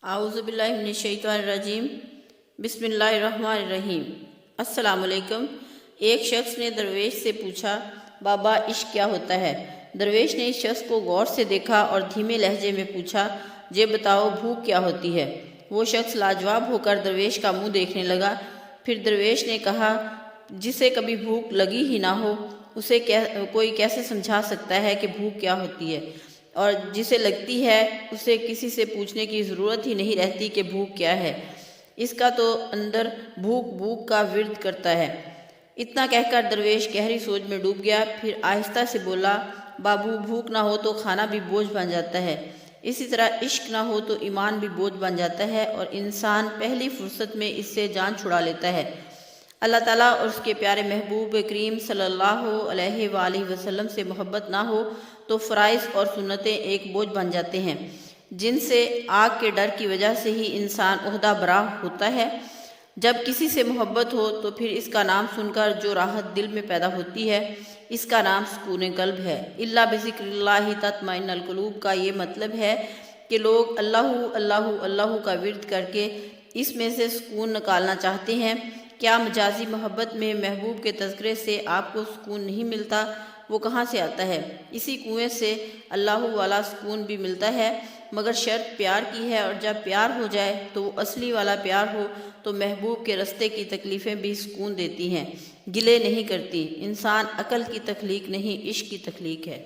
اعوذ باللہ من الشیطان الرجیم بسم اللہ الرحمن الرحیم۔ السلام علیکم۔ ایک شخص نے درویش سے پوچھا، بابا عشق کیا ہوتا ہے؟ درویش نے اس شخص کو غور سے دیکھا اور دھیمے لہجے میں پوچھا، یہ بتاؤ بھوک کیا ہوتی ہے؟ وہ شخص لاجواب ہو کر درویش کا منہ دیکھنے لگا۔ پھر درویش نے کہا، جسے کبھی بھوک لگی ہی نہ ہو اسے کوئی کیسے سمجھا سکتا ہے کہ بھوک کیا ہوتی ہے، اور جسے لگتی ہے اسے کسی سے پوچھنے کی ضرورت ہی نہیں رہتی کہ بھوک کیا ہے، اس کا تو اندر بھوک بھوک کا ورد کرتا ہے۔ اتنا کہہ کر درویش گہری سوچ میں ڈوب گیا۔ پھر آہستہ سے بولا، بابو بھوک نہ ہو تو کھانا بھی بوجھ بن جاتا ہے، اسی طرح عشق نہ ہو تو ایمان بھی بوجھ بن جاتا ہے، اور انسان پہلی فرصت میں اس سے جان چھڑا لیتا ہے۔ اللہ تعالیٰ اور اس کے پیارے محبوب کریم صلی اللہ علیہ وآلہ وسلم سے محبت نہ ہو تو فرائض اور سنتیں ایک بوجھ بن جاتے ہیں، جن سے آگ کے ڈر کی وجہ سے ہی انسان عہدہ برا ہوتا ہے۔ جب کسی سے محبت ہو تو پھر اس کا نام سن کر جو راحت دل میں پیدا ہوتی ہے، اس کا نام سکون قلب ہے۔ الا بذکر اللہ تطمئن القلوب کا یہ مطلب ہے کہ لوگ اللہ اللہ اللہ کا ورد کر کے اس میں سے سکون نکالنا چاہتے ہیں۔ کیا مجازی محبت میں محبوب کے تذکرے سے آپ کو سکون نہیں ملتا؟ وہ کہاں سے آتا ہے؟ اسی کنویں سے اللہ والا سکون بھی ملتا ہے، مگر شرط پیار کی ہے، اور جب پیار ہو جائے تو وہ اصلی والا پیار ہو تو محبوب کے رستے کی تکلیفیں بھی سکون دیتی ہیں، گلے نہیں کرتی۔ انسان عقل کی تخلیق نہیں، عشق کی تخلیق ہے۔